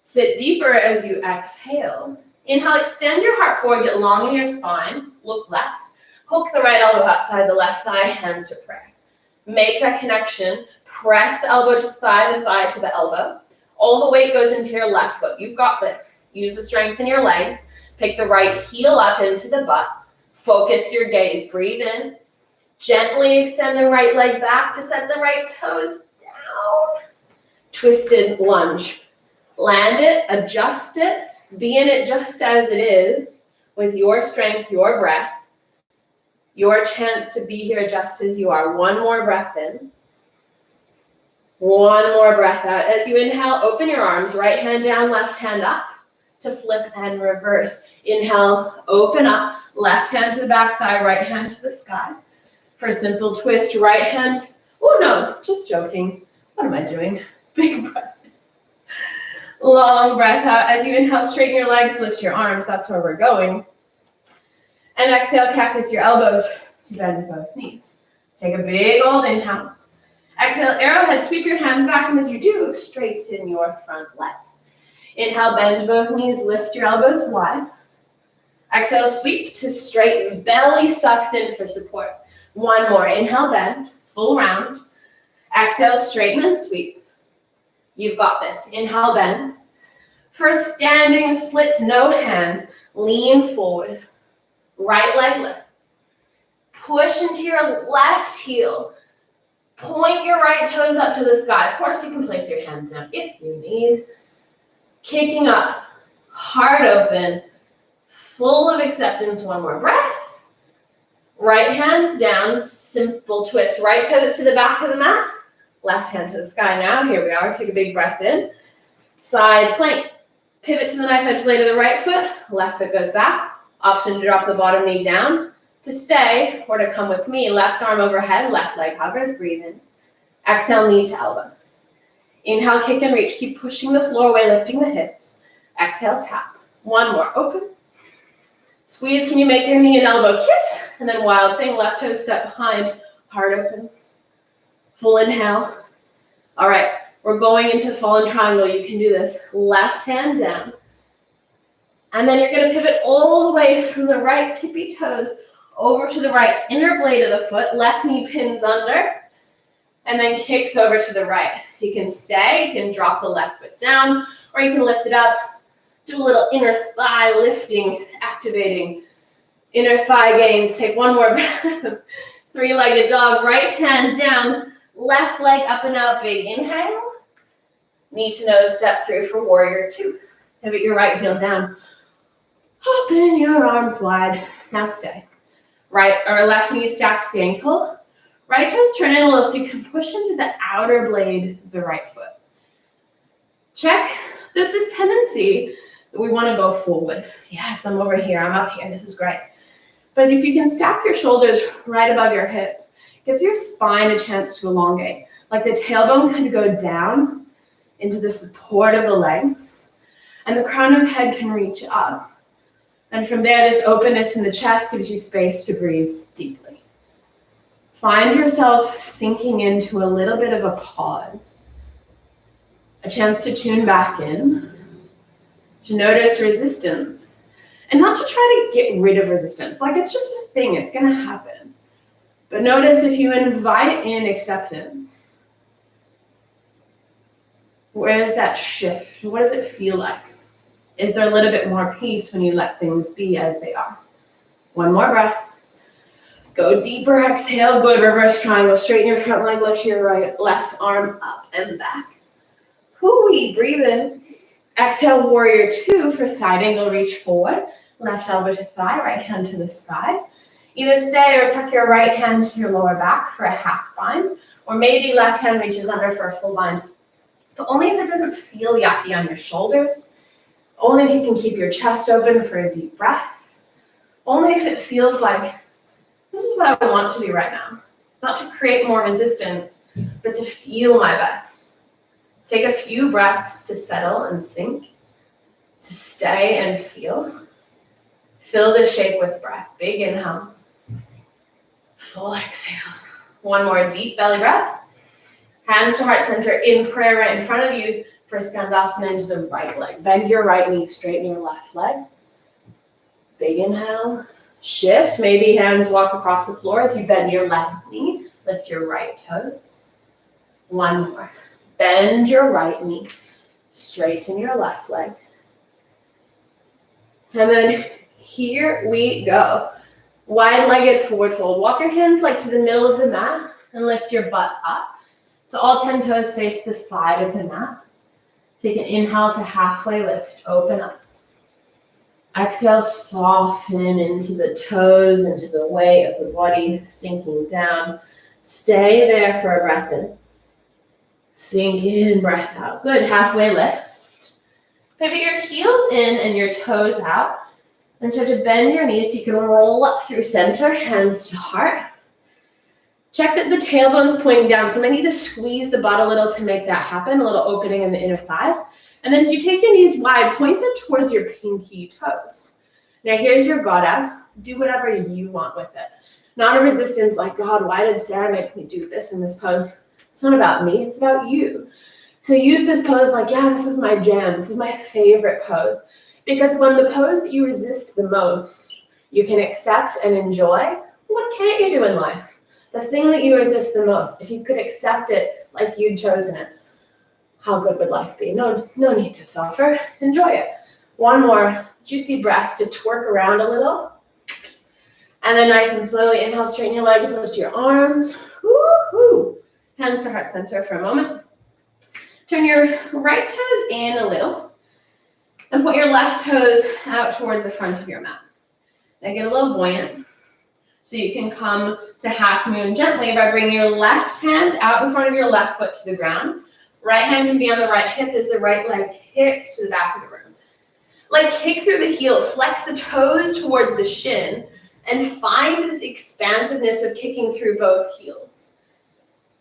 Sit deeper as you exhale. Inhale, extend your heart forward, get long in your spine. Look left. Hook the right elbow outside the left thigh, hands to prayer. Make that connection. Press the elbow to the thigh to the elbow. All the weight goes into your left foot. You've got this. Use the strength in your legs. Pick the right heel up into the butt. Focus your gaze. Breathe in. Gently extend the right leg back to set the right toes down. Twisted lunge. Land it, adjust it, be in it just as it is, with your strength, your breath, your chance to be here just as you are. One more breath in. One more breath out. As you inhale, open your arms, right hand down, left hand up to flip and reverse. Inhale, open up, left hand to the back thigh, right hand to the sky. For a simple twist, right hand, oh no, just joking. What am I doing? Big breath. Long breath out. As you inhale, straighten your legs, lift your arms. That's where we're going. And exhale, cactus your elbows to bend both knees. Take a big old inhale. Exhale, arrowhead, sweep your hands back, and as you do, straighten your front leg. Inhale, bend both knees, lift your elbows wide. Exhale, sweep to straighten. Belly sucks in for support. One more. Inhale, bend, full round. Exhale, straighten and sweep. You've got this. Inhale, bend. For standing splits, no hands. Lean forward. Right leg lift. Push into your left heel. Point your right toes up to the sky. Of course, you can place your hands down if you need. Kicking up, heart open, full of acceptance. One more breath. Right hand down, simple twist. Right toes to the back of the mat. Left hand to the sky now. Here we are. Take a big breath in. Side plank. Pivot to the knife edge blade of the right foot. Left foot goes back. Option to drop the bottom knee down. To stay, or to come with me, left arm overhead, left leg hovers, breathe in. Exhale, knee to elbow. Inhale, kick and reach. Keep pushing the floor away, lifting the hips. Exhale, tap. One more, open. Squeeze, can you make your knee and elbow kiss? And then wild thing, left toe step behind, heart opens. Full inhale. All right, we're going into fallen triangle. You can do this. Left hand down. And then you're gonna pivot all the way from the right tippy toes over to the right inner blade of the foot, left knee pins under, and then kicks over to the right. You can stay, you can drop the left foot down, or you can lift it up. Do a little inner thigh lifting, activating inner thigh gains. Take one more breath. Three-legged dog, right hand down, left leg up and out, big inhale. Knee to nose, step through for warrior two. Pivot your right heel down. Open your arms wide. Now stay. Right or left knee stacks the ankle. Right toes turn in a little so you can push into the outer blade of the right foot. Check. This is tendency that we want to go forward. Yes, I'm over here. I'm up here. This is great. But if you can stack your shoulders right above your hips, it gives your spine a chance to elongate. Like the tailbone can go down into the support of the legs, and the crown of the head can reach up. And from there, this openness in the chest gives you space to breathe deeply. Find yourself sinking into a little bit of a pause, a chance to tune back in, to notice resistance, and not to try to get rid of resistance. Like it's just a thing, it's gonna happen. But notice if you invite in acceptance, where is that shift? What does it feel like? Is there a little bit more peace when you let things be as they are? One more breath. Go deeper, exhale, good, reverse triangle. Straighten your front leg, lift your left arm up and back. Hoo-wee, breathe in. Exhale, warrior two for side angle, reach forward. Left elbow to thigh, right hand to the sky. Either stay or tuck your right hand to your lower back for a half bind, or maybe left hand reaches under for a full bind. But only if it doesn't feel yucky on your shoulders. Only if you can keep your chest open for a deep breath. Only if it feels like, this is what I want to do right now. Not to create more resistance, but to feel my best. Take a few breaths to settle and sink, to stay and feel. Fill the shape with breath. Big inhale. Full exhale. One more deep belly breath. Hands to heart center in prayer right in front of you. For Skandasana into the right leg. Bend your right knee, straighten your left leg. Big inhale. Shift. Maybe hands walk across the floor as you bend your left knee. Lift your right toe. One more. Bend your right knee. Straighten your left leg. And then here we go. Wide-legged forward fold. Walk your hands like to the middle of the mat and lift your butt up. So all 10 toes face the side of the mat. Take an inhale to halfway lift, open up. Exhale, soften into the toes, into the weight of the body, sinking down. Stay there for a breath in. Sink in, breath out. Good, halfway lift. Pivot your heels in and your toes out. And start to bend your knees so you can roll up through center, hands to heart. Check that the tailbone's pointing down, so I need to squeeze the butt a little to make that happen, a little opening in the inner thighs. And then as you take your knees wide, point them towards your pinky toes. Now here's your goddess. Do whatever you want with it. Not a resistance like, God, why did Sarah make me do this in this pose? It's not about me, it's about you. So use this pose like, yeah, this is my jam. This is my favorite pose. Because when the pose that you resist the most, you can accept and enjoy, what can't you do in life? The thing that you resist the most, if you could accept it like you'd chosen it, how good would life be? No need to suffer. Enjoy it. One more juicy breath to twerk around a little. And then nice and slowly inhale, straighten your legs, lift your arms. Woo-hoo. Hands to heart center for a moment. Turn your right toes in a little and put your left toes out towards the front of your mat. Now get a little buoyant. So you can come to half moon gently by bringing your left hand out in front of your left foot to the ground. Right hand can be on the right hip as the right leg kicks to the back of the room. Like kick through the heel, flex the toes towards the shin, and find this expansiveness of kicking through both heels.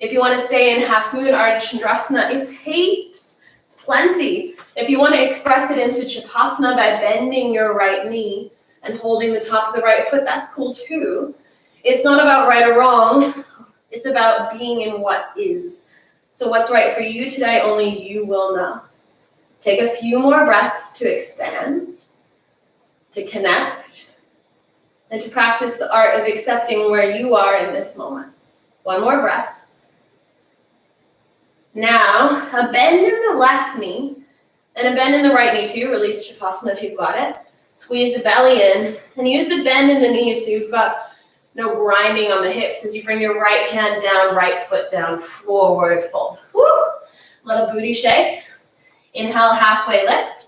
If you want to stay in half moon Ardha Chandrasana, it's heaps, it's plenty. If you want to express it into Chapasana by bending your right knee and holding the top of the right foot, that's cool too. It's not about right or wrong, it's about being in what is. So what's right for you today, only you will know. Take a few more breaths to expand, to connect, and to practice the art of accepting where you are in this moment. One more breath. Now, a bend in the left knee and a bend in the right knee too. Release Shavasana if you've got it. Squeeze the belly in and use the bend in the knees so you've got no grinding on the hips as you bring your right hand down, right foot down, forward fold. Woo! Little booty shake. Inhale, halfway lift.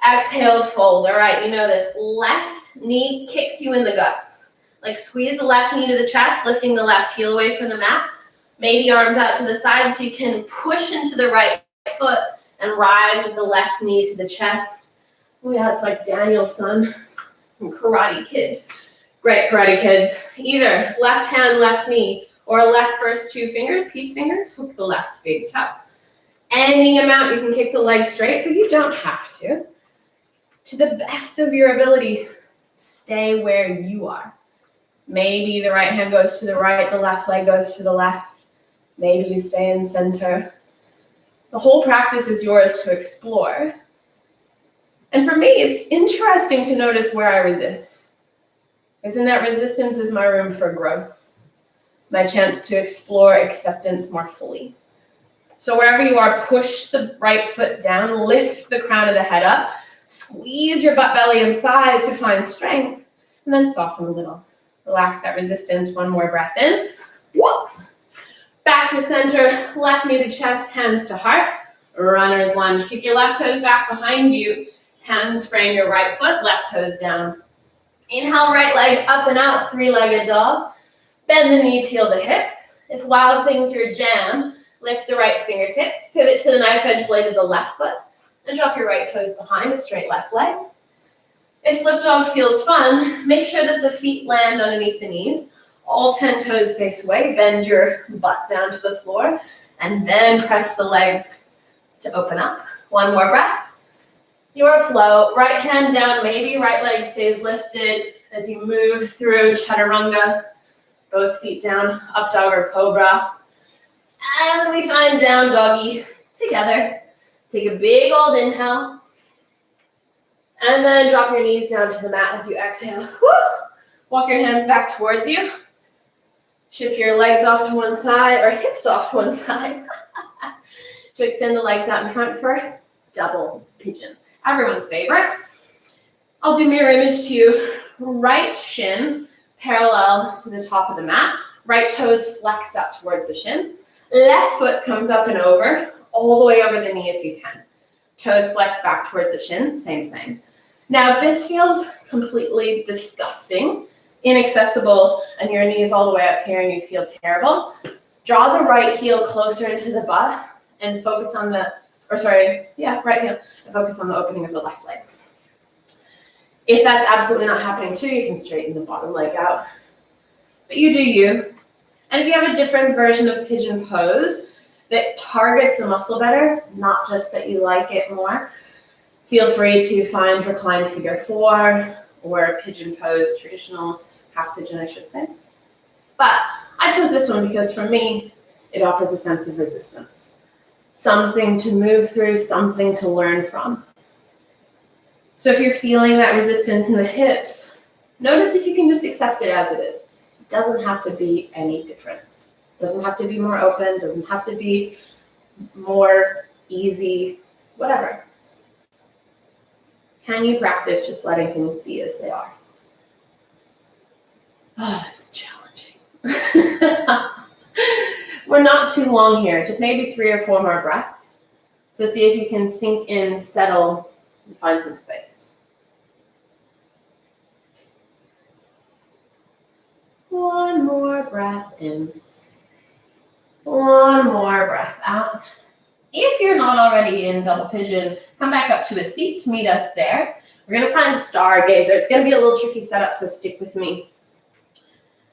Exhale, fold. All right, you know this. Left knee kicks you in the guts. Like squeeze the left knee to the chest, lifting the left heel away from the mat. Maybe arms out to the side so you can push into the right foot and rise with the left knee to the chest. Oh yeah, it's like Daniel-san from Karate Kid. Great, Karate Kids. Either left hand, left knee, or left first two fingers, peace fingers, hook the left big toe. Any amount you can kick the leg straight, but you don't have to. To the best of your ability, stay where you are. Maybe the right hand goes to the right, the left leg goes to the left. Maybe you stay in center. The whole practice is yours to explore. And for me, it's interesting to notice where I resist. Because in that resistance is my room for growth, my chance to explore acceptance more fully. So wherever you are, push the right foot down, lift the crown of the head up, squeeze your butt, belly, and thighs to find strength, and then soften a little. Relax that resistance. One more breath in. Whoop. Back to center, left knee to chest, hands to heart. Runner's lunge. Kick your left toes back behind you. Hands frame your right foot, left toes down. Inhale, right leg up and out, three-legged dog. Bend the knee, peel the hip. If wild thing's your jam, lift the right fingertips, pivot to the knife edge blade of the left foot, and drop your right toes behind a straight left leg. If flip dog feels fun, make sure that the feet land underneath the knees. All 10 toes face away, bend your butt down to the floor, and then press the legs to open up. One more breath. Your flow, right hand down, maybe right leg stays lifted as you move through chaturanga. Both feet down, up dog or cobra. And we find down doggy together. Take a big old inhale. And then drop your knees down to the mat as you exhale. Woo! Walk your hands back towards you. Shift your legs off to one side, or hips off to one side. To extend the legs out in front for double pigeon. Everyone's favorite. I'll do mirror image to you. Right shin parallel to the top of the mat. Right toes flexed up towards the shin. Left foot comes up and over, all the way over the knee if you can. Toes flex back towards the shin, same. Now, if this feels completely disgusting, inaccessible, and your knee is all the way up here and you feel terrible, draw the right heel closer into the butt and focus on the, right heel, and focus on the opening of the left leg. If that's absolutely not happening too, you can straighten the bottom leg out. But you do you. And if you have a different version of pigeon pose that targets the muscle better, not just that you like it more, feel free to find reclined figure 4 or pigeon pose, traditional half pigeon, I should say. But I chose this one because for me, it offers a sense of resistance. Something to move through, something to learn from. So if you're feeling that resistance in the hips, notice if you can just accept it as it is. It doesn't have to be any different. It doesn't have to be more open, doesn't have to be more easy, whatever. Can you practice just letting things be as they are? Oh, it's challenging. We're not too long here, just maybe 3 or 4 more breaths. So see if you can sink in, settle, and find some space. One more breath in. One more breath out. If you're not already in double pigeon, come back up to a seat, meet us there. We're gonna find stargazer. It's gonna be a little tricky setup, so stick with me.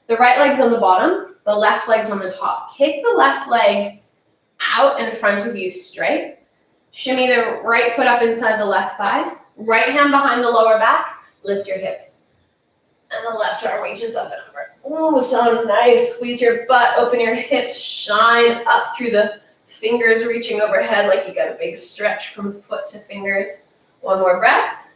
The right leg's on the bottom, the left leg's on the top. Kick the left leg out in front of you straight. Shimmy the right foot up inside the left thigh. Right hand behind the lower back. Lift your hips. And the left arm reaches up and over. Ooh, so nice. Squeeze your butt, open your hips, shine up through the fingers reaching overhead like you got a big stretch from foot to fingers. One more breath.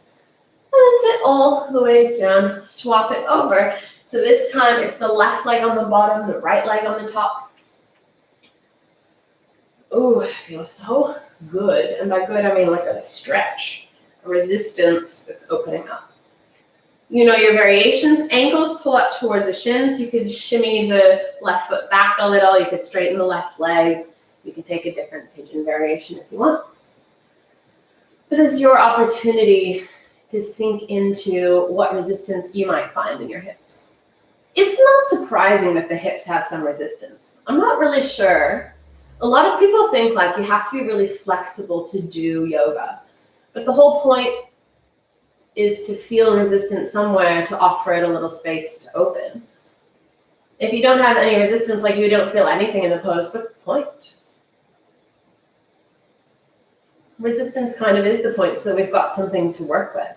And sit all the way down. Swap it over. So this time it's the left leg on the bottom, the right leg on the top. Ooh, it feels so good. And by good, I mean like a stretch, a resistance that's opening up. You know your variations. Ankles pull up towards the shins. You could shimmy the left foot back a little. You could straighten the left leg. You can take a different pigeon variation if you want. But this is your opportunity to sink into what resistance you might find in your hips. It's not surprising that the hips have some resistance. I'm not really sure. A lot of people think like you have to be really flexible to do yoga. But the whole point is to feel resistance somewhere to offer it a little space to open. If you don't have any resistance, like you don't feel anything in the pose, what's the point? Resistance kind of is the point, so we've got something to work with.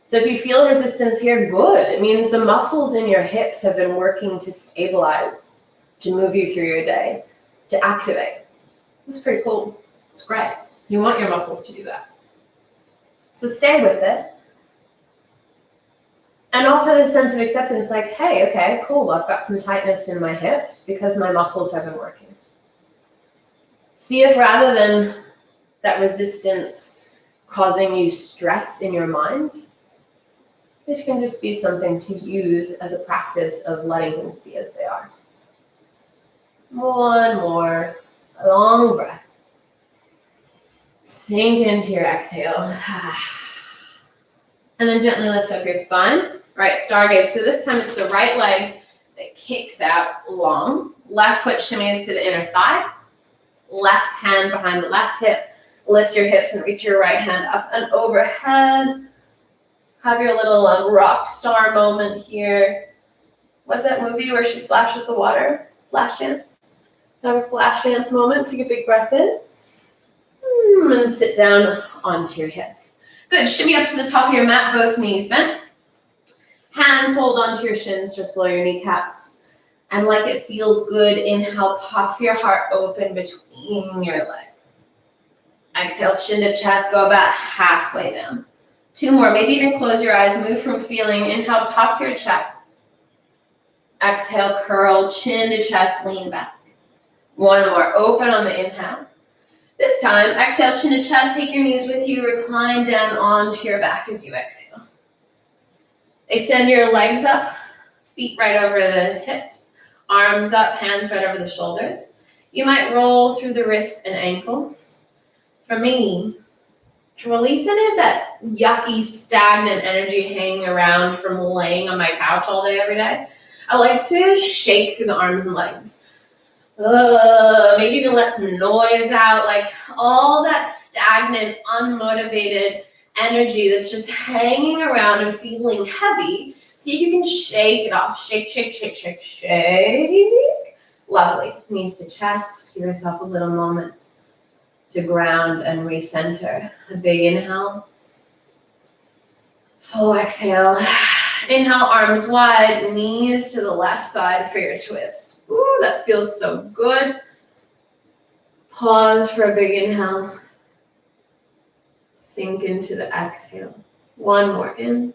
So if you feel resistance here, good. It means the muscles in your hips have been working to stabilize, to move you through your day, to activate. That's pretty cool. It's great. You want your muscles to do that. So stay with it. And offer this sense of acceptance like, hey, okay, cool, I've got some tightness in my hips because my muscles have been working. See if rather than that resistance causing you stress in your mind, it can just be something to use as a practice of letting things be as they are. One more long breath. Sink into your exhale. And then gently lift up your spine. Right, stargaze. So this time it's the right leg that kicks out long. Left foot shimmies to the inner thigh. Left hand behind the left hip. Lift your hips and reach your right hand up and overhead. Have your little rock star moment here. What's that movie where she splashes the water? Flashdance. Have a flash dance moment. Take a big breath in. And sit down onto your hips. Good. Shimmy up to the top of your mat, both knees bent. Hands hold onto your shins just below your kneecaps. And like it feels good, inhale, puff your heart open between your legs. Exhale, chin to chest, go about halfway down. 2 more, maybe even close your eyes, move from feeling. Inhale, puff your chest. Exhale, curl, chin to chest, lean back. 1 more, open on the inhale. This time, exhale, chin to chest, take your knees with you, recline down onto your back as you exhale. Extend your legs up, feet right over the hips, arms up, hands right over the shoulders. You might roll through the wrists and ankles. For me, to release any of that yucky, stagnant energy hanging around from laying on my couch all day, every day, I like to shake through the arms and legs. Maybe even let some noise out, like all that stagnant, unmotivated energy that's just hanging around and feeling heavy. See if you can shake it off. Shake, shake, shake, shake, shake. Lovely. Knees to chest. Give yourself a little moment to ground and recenter. A big inhale. Full exhale. Inhale, arms wide, knees to the left side for your twist. Ooh, that feels so good. Pause for a big inhale. Sink into the exhale. 1 more in.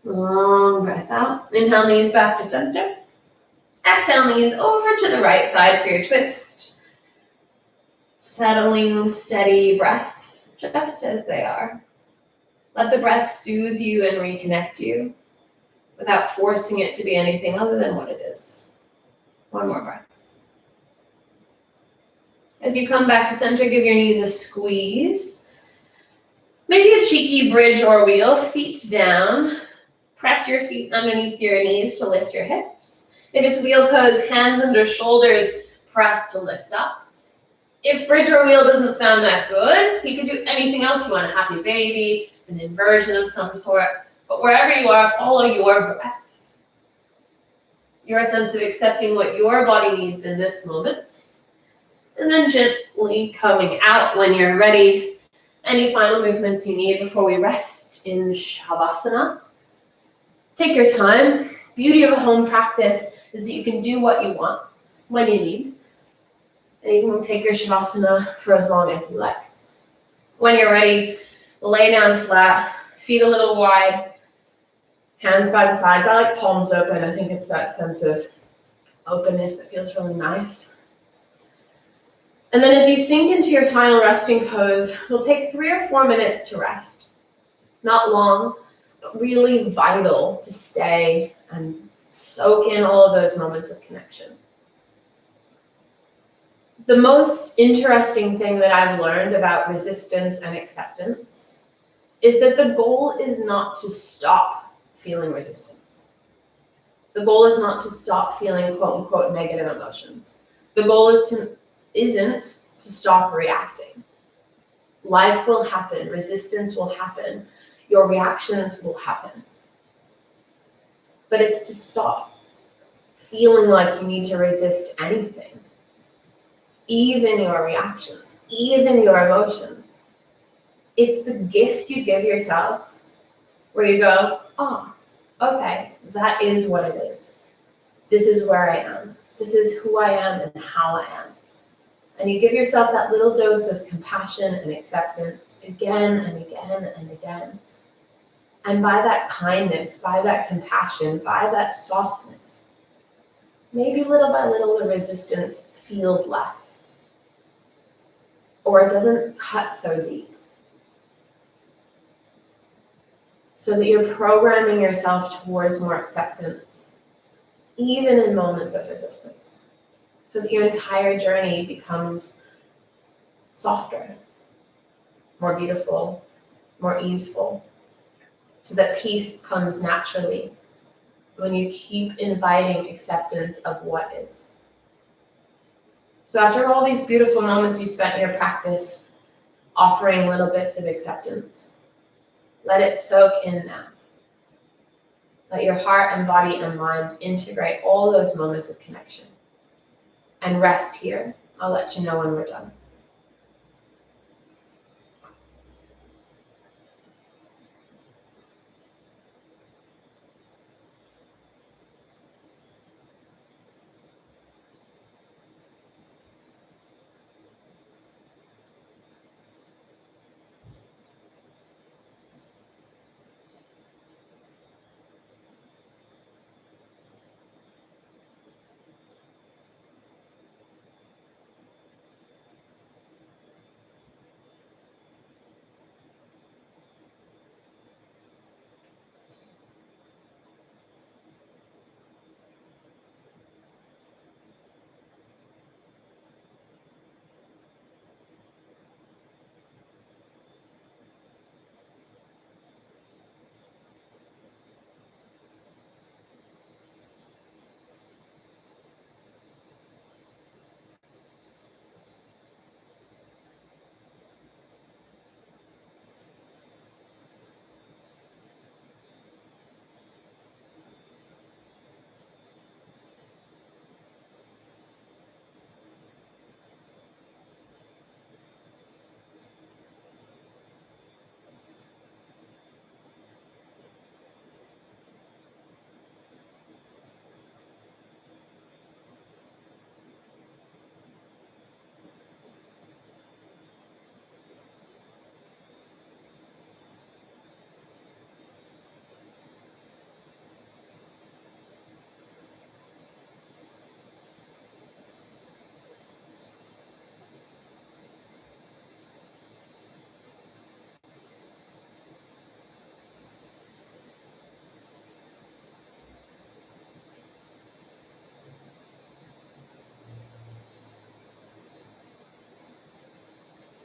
Long breath out. Inhale, knees back to center. Exhale, knees over to the right side for your twist. Settling, steady breaths, just as they are. Let the breath soothe you and reconnect you. without forcing it to be anything other than what it is. One more breath. As you come back to center, give your knees a squeeze. Maybe a cheeky bridge or wheel, feet down. Press your feet underneath your knees to lift your hips. If it's wheel pose, hands under shoulders, press to lift up. If bridge or wheel doesn't sound that good, you can do anything else you want, a happy baby, an inversion of some sort, but wherever you are, follow your breath. Your sense of accepting what your body needs in this moment, and then gently coming out when you're ready. Any final movements you need before we rest in Shavasana. Take your time. Beauty of a home practice is that you can do what you want when you need. And you can take your Shavasana for as long as you like. When you're ready, lay down flat, feet a little wide, hands by the sides. I like palms open. I think it's that sense of openness that feels really nice. And then as you sink into your final resting pose, we'll take 3 or 4 minutes to rest. Not long, but really vital to stay and soak in all of those moments of connection. The most interesting thing that I've learned about resistance and acceptance is that the goal is not to stop feeling resistance. The goal is not to stop feeling quote unquote negative emotions. The goal isn't to stop reacting. Life will happen, resistance will happen, your reactions will happen. But it's to stop feeling like you need to resist anything. Even your reactions, even your emotions. It's the gift you give yourself where you go, oh, okay, that is what it is. This is where I am. This is who I am and how I am. And you give yourself that little dose of compassion and acceptance again and again and again. And by that kindness, by that compassion, by that softness, maybe little by little the resistance feels less. Or it doesn't cut so deep. So that you're programming yourself towards more acceptance, even in moments of resistance. So that your entire journey becomes softer, more beautiful, more easeful. So that peace comes naturally when you keep inviting acceptance of what is. So after all these beautiful moments you spent in your practice offering little bits of acceptance, let it soak in now. Let your heart and body and mind integrate all those moments of connection. And rest here. I'll let you know when we're done.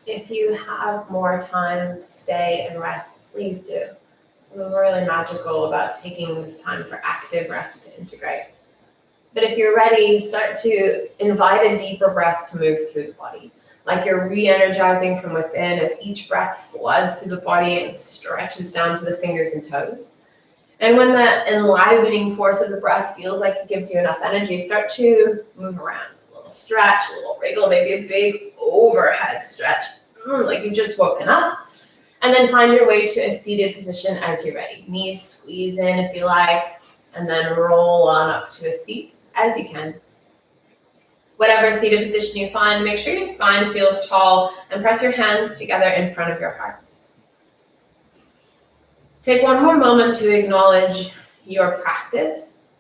If you have more time to stay and rest, please do. Something really magical about taking this time for active rest to integrate. But if you're ready, start to invite a deeper breath to move through the body. Like you're re-energizing from within as each breath floods through the body and stretches down to the fingers and toes. And when that enlivening force of the breath feels like it gives you enough energy, start to move around. A little stretch, a little wriggle, maybe a big overhead stretch, like you've just woken up. And then find your way to a seated position as you're ready. Knees squeeze in if you like, and then roll on up to a seat as you can. Whatever seated position you find, make sure your spine feels tall and press your hands together in front of your heart. Take one more moment to acknowledge your practice,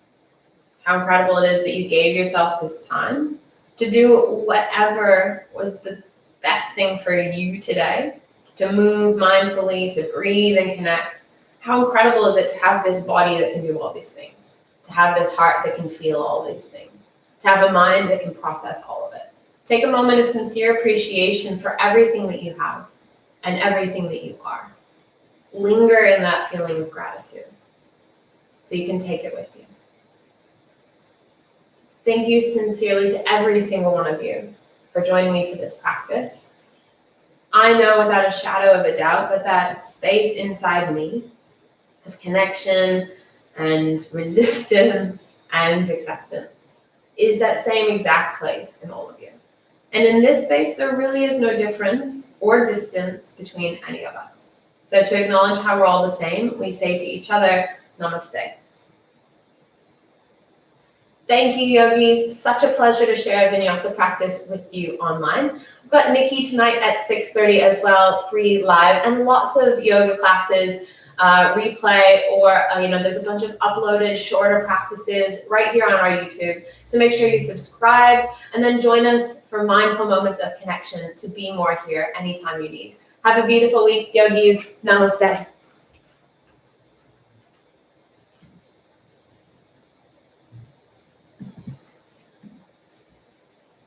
how incredible it is that you gave yourself this time to do whatever was the best thing for you today, to move mindfully, to breathe and connect. How incredible is it to have this body that can do all these things, to have this heart that can feel all these things, to have a mind that can process all of it. Take a moment of sincere appreciation for everything that you have and everything that you are. Linger in that feeling of gratitude so you can take it with you. Thank you sincerely to every single one of you for joining me for this practice. I know without a shadow of a doubt that that space inside me of connection and resistance and acceptance is that same exact place in all of you. And in this space, there really is no difference or distance between any of us. So to acknowledge how we're all the same, we say to each other, namaste. Thank you, yogis. Such a pleasure to share Vinyasa practice with you online. We've got Nikki tonight at 6:30 as well, free live, and lots of yoga classes, replay, or there's a bunch of uploaded shorter practices right here on our YouTube. So make sure you subscribe and then join us for mindful moments of connection to be more here anytime you need. Have a beautiful week, yogis. Namaste.